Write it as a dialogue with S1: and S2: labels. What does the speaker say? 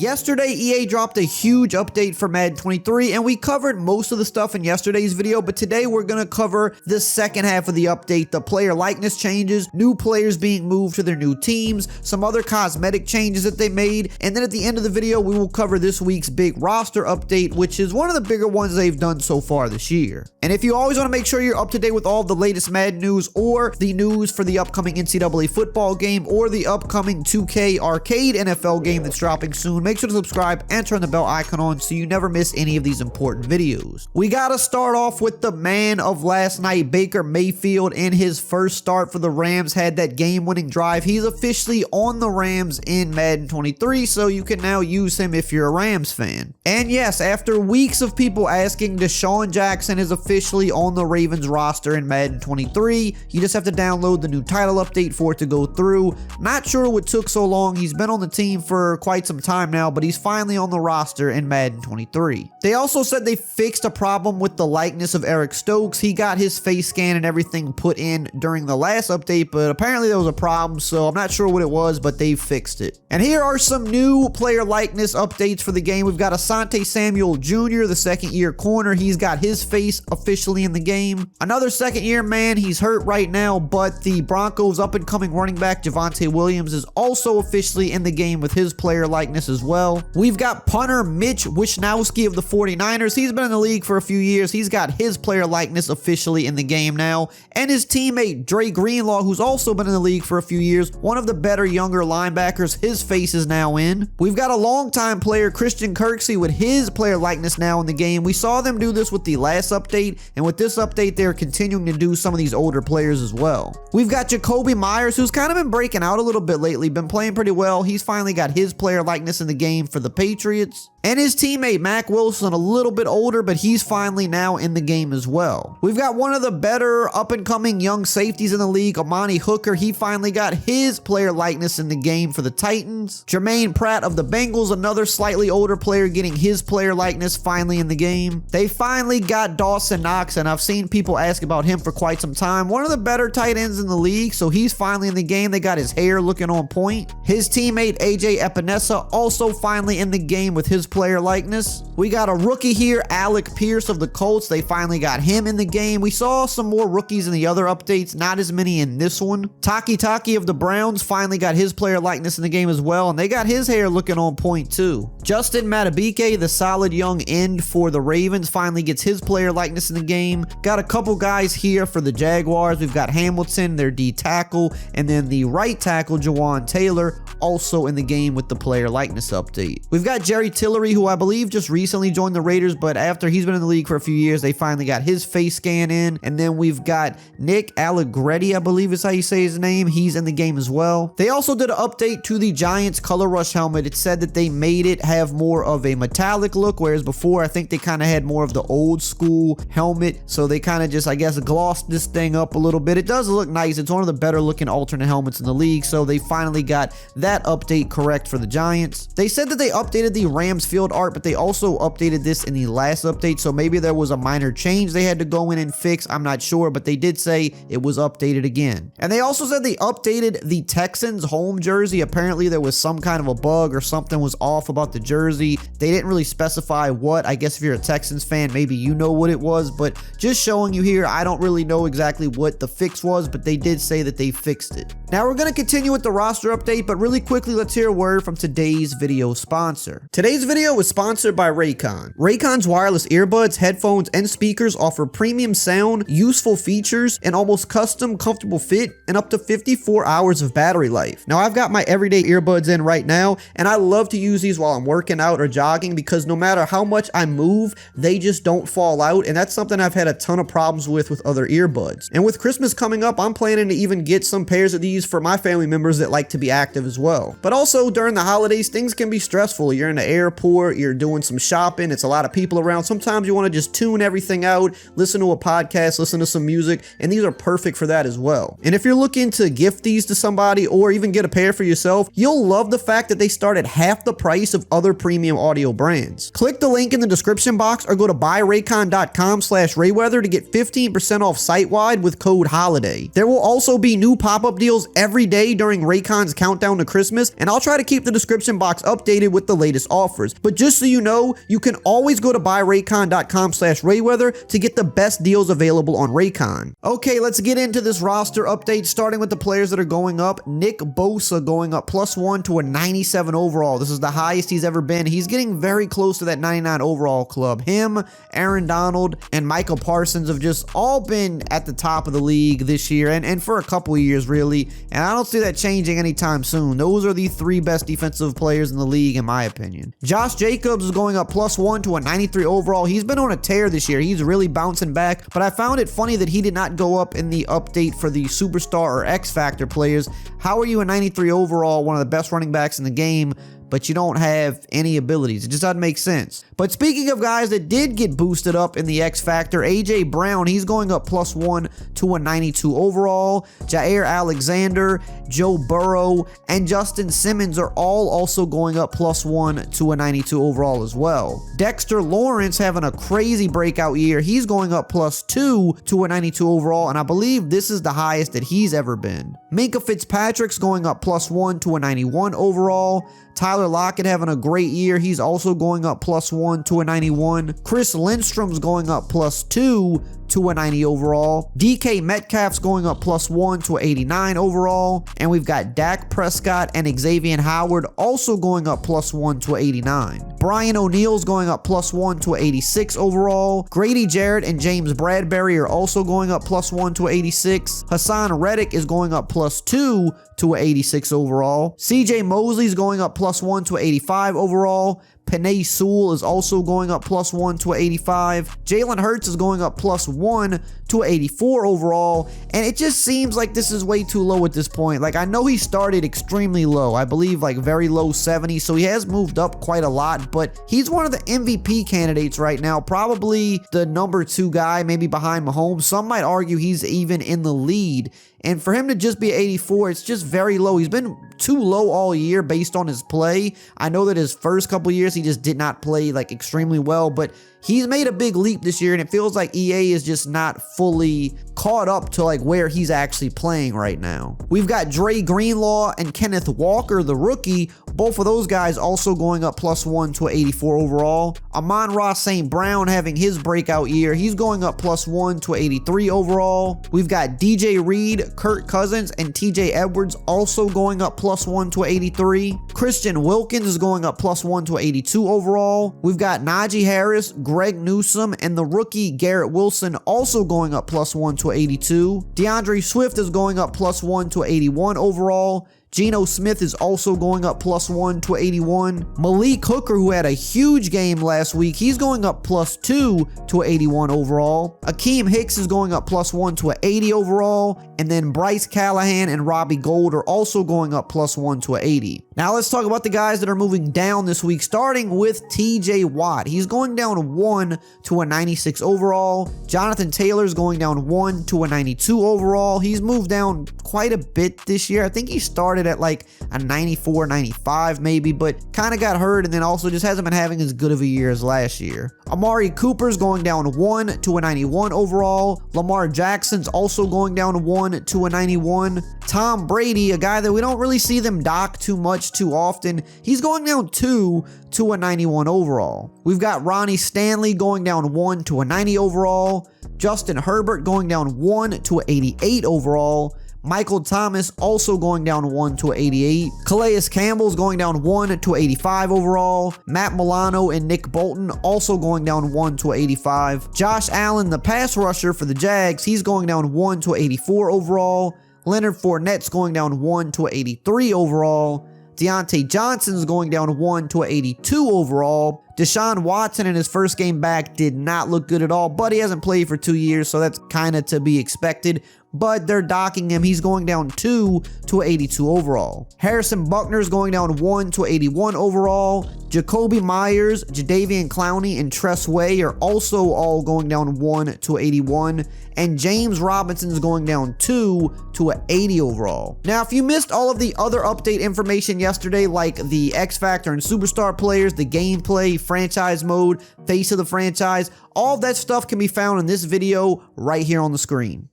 S1: Yesterday, EA dropped a huge update for Madden 23, and we covered most of the stuff in yesterday's video, but today we're going to cover the second half of the update, the player likeness changes, new players being moved to their new teams, some other cosmetic changes that they made, and then at the end of the video, we will cover this week's big roster update, which is one of the bigger ones they've done so far this year. And if you always want to make sure you're up to date with all the latest Madden news or the news for the upcoming NCAA football game or the upcoming 2K arcade NFL game that's dropping soon, make sure to subscribe and turn the bell icon on so you never miss any of these important videos. We gotta start off with the man of last night, Baker Mayfield. In his first start for the Rams, had that game-winning drive. He's officially on the Rams in Madden 23, so you can now use him if you're a Rams fan. And yes, after weeks of people asking, Deshaun Jackson is officially on the Ravens roster in Madden 23. You just have to download the new title update for it to go through. Not sure what took so long. He's been on the team for quite some time now, but he's finally on the roster in Madden 23. They also said they fixed a problem with the likeness of Eric Stokes. He got his face scan and everything put in during the last update, but apparently there was a problem, so I'm not sure what it was, but they fixed it. And here are some new player likeness updates for the game. We've got Asante Samuel Jr., the second-year corner. He's got his face officially in the game. Another second-year man. He's hurt right now, but the Broncos' up-and-coming running back Javonte Williams is also officially in the game with his player likeness as well. We've got punter Mitch Wishnowsky of the 49ers. He's been in the league for a few years. He's got his player likeness officially in the game now. And his teammate Dre Greenlaw, who's also been in the league for a few years, one of the better younger linebackers, his face is now in. We've got a longtime player, Christian Kirksey, with his player likeness now in the game. We saw them do this with the last update, and with this update, they're continuing to do some of these older players as well. We've got Jacoby Myers, who's kind of been breaking out a little bit lately, been playing pretty well. He's finally got his player likeness in the game for the Patriots. And his teammate Mac Wilson, a little bit older, but he's finally now in the game as well. We've got one of the better up-and-coming young safeties in the league, Amani Hooker. He finally got his player likeness in the game for the Titans. Jermaine Pratt of the Bengals, another slightly older player, getting his player likeness finally in the game. They finally got Dawson Knox, and I've seen people ask about him for quite some time. One of the better tight ends in the league, so he's finally in the game. They got his hair looking on point. His teammate AJ Epinesa also finally in the game with his player likeness. We got a rookie here, Alec Pierce of the Colts. They finally got him in the game. We saw some more rookies in the other updates, not as many in this one. Taki of the Browns finally got his player likeness in the game as well, and they got his hair looking on point too. Justin Matabike, the solid young end for the Ravens, finally gets his player likeness in the game. Got a couple guys here for the Jaguars. We've got Hamilton, their D tackle, and then the right tackle, Jawan Taylor, also in the game with the player likeness update. We've got Jerry Tillery, who I believe just recently joined the Raiders, but after he's been in the league for a few years, they finally got his face scan in. And then we've got Nick Allegretti, I believe is how you say his name. He's in the game as well. They also did an update to the Giants Color Rush helmet. It said that they made it have more of a metallic look, whereas before I think they kind of had more of the old school helmet. So they kind of just, I guess, glossed this thing up a little bit. It does look nice. It's one of the better looking alternate helmets in the league. So they finally got that update correct for the Giants. They said that they updated the Rams field art, but they also updated this in the last update, so maybe there was a minor change they had to go in and fix. I'm not sure, but they did say it was updated again. And they also said they updated the Texans home jersey. Apparently there was some kind of a bug or something was off about the jersey. They didn't really specify what. I guess if you're a Texans fan, maybe you know what it was, but just showing you here, I don't really know exactly what the fix was, but they did say that they fixed it. Now we're going to continue with the roster update, but really quickly, let's hear a word from today's video sponsor. Today's video is sponsored by Raycon. Raycon's wireless earbuds, headphones, and speakers offer premium sound, useful features, an almost custom, comfortable fit, and up to 54 hours of battery life. Now, I've got my everyday earbuds in right now, and I love to use these while I'm working out or jogging because no matter how much I move, they just don't fall out, and that's something I've had a ton of problems with other earbuds. And with Christmas coming up, I'm planning to even get some pairs of these for my family members that like to be active as well. But also, during the holidays, things can be stressful. You're in the airport, store, you're doing some shopping, it's a lot of people around. Sometimes you want to just tune everything out, listen to a podcast, listen to some music, and these are perfect for that as well. And if you're looking to gift these to somebody or even get a pair for yourself, you'll love the fact that they start at half the price of other premium audio brands. Click the link in the description box or go to buyraycon.com/rayweather to get 15% off site-wide with code HOLIDAY. There will also be new pop-up deals every day during Raycon's countdown to Christmas, and I'll try to keep the description box updated with the latest offers. But just so you know, you can always go to buyraycon.com/rayweather to get the best deals available on Raycon. Okay, let's get into this roster update, starting with the players that are going up. Nick Bosa going up +1 to a 97 overall. This is the highest he's ever been. He's getting very close to that 99 overall club. Him, Aaron Donald, and Michael Parsons have just all been at the top of the league this year and for a couple of years, really. And I don't see that changing anytime soon. Those are the 3 best defensive players in the league, in my opinion. Josh Jacobs is going up +1 to a 93 overall. He's been on a tear this year. He's really bouncing back, but I found it funny that he did not go up in the update for the Superstar or X Factor players. How are you a 93 overall, one of the best running backs in the game, but you don't have any abilities? It just doesn't make sense. But speaking of guys that did get boosted up in the X Factor, AJ Brown, he's going up +1 to a 92 overall. Jair Alexander, Joe Burrow, and Justin Simmons are all also going up +1 to a 92 overall as well. Dexter Lawrence having a crazy breakout year. He's going up +2 to a 92 overall, and I believe this is the highest that he's ever been. Minka Fitzpatrick's going up +1 to a 91 overall. Tyler Lockett having a great year. He's also going up +1 to a 91. Chris Lindstrom's going up +2 to a 90 overall. DK Metcalf's going up +1 to a 89 overall. And we've got Dak Prescott and Xavier Howard also going up +1 to a 89. Brian O'Neill's going up +1 to a 86 overall. Grady Jarrett and James Bradbury are also going up +1 to a 86. Hassan Reddick is going up +2 to a 86 overall. CJ Mosley's going up +1 to a 85 overall. Penei Sewell is also going up +1 to a 85. Jalen Hurts is going up +1 to a 84 overall, and it just seems like this is way too low at this point. Like, I know he started extremely low, I believe like very low 70, so he has moved up quite a lot, but he's one of the MVP candidates right now, probably the number 2 guy, maybe behind Mahomes. Some might argue he's even in the lead. And for him to just be 84, it's just very low. He's been too low all year based on his play. I know that his first couple years, he just did not play like extremely well, but he's made a big leap this year, and it feels like EA is just not fully caught up to like where he's actually playing right now. We've got Dre Greenlaw and Kenneth Walker, the rookie. Both of those guys also going up +1 to a 84 overall. Amon-Ra St. Brown having his breakout year. He's going up +1 to a 83 overall. We've got DJ Reed, Kirk Cousins, and TJ Edwards also going up +1 to a 83. Christian Wilkins is going up +1 to a 82 overall. We've got Najee Harris, Greg Newsome, and the rookie Garrett Wilson also going up +1 to a 82. DeAndre Swift is going up +1 to a 81 overall. Geno Smith is also going up +1 to 81. Malik Hooker, who had a huge game last week, he's going up +2 to 81 overall. Akeem Hicks is going up +1 to 80 overall. And then Bryce Callahan and Robbie Gould are also going up +1 to 80. Now let's talk about the guys that are moving down this week, starting with TJ Watt. He's going down 1 to a 96 overall. Jonathan Taylor's going down 1 to a 92 overall. He's moved down quite a bit this year. I think he started at like a 94, 95 maybe, but kind of got hurt and then also just hasn't been having as good of a year as last year. Amari Cooper's going down 1 to a 91 overall. Lamar Jackson's also going down 1 to a 91. Tom Brady, a guy that we don't really see them dock too much too often, he's going down 2 to a 91 overall. We've got Ronnie Stanley going down 1 to a 90 overall. Justin Herbert going down 1 to a 88 overall. Michael Thomas also going down 1 to 88. Calais Campbell's going down 1 to 85 overall. Matt Milano and Nick Bolton also going down 1 to 85. Josh Allen, the pass rusher for the Jags, he's going down 1 to 84 overall. Leonard Fournette's going down 1 to 83 overall. Deontay Johnson's going down 1 to 82 overall. Deshaun Watson in his first game back did not look good at all, but he hasn't played for 2 years, so that's kind of to be expected. but they're docking him. He's going down 2 to 82 overall. Harrison Buckner is going down 1 to 81 overall. Jacoby Myers, Jadeveon Clowney, and Tress Way are also all going down 1 to 81. And James Robinson is going down 2 to 80 overall. Now, if you missed all of the other update information yesterday, like the X Factor and Superstar players, the gameplay, franchise mode, face of the franchise, all of that stuff can be found in this video right here on the screen.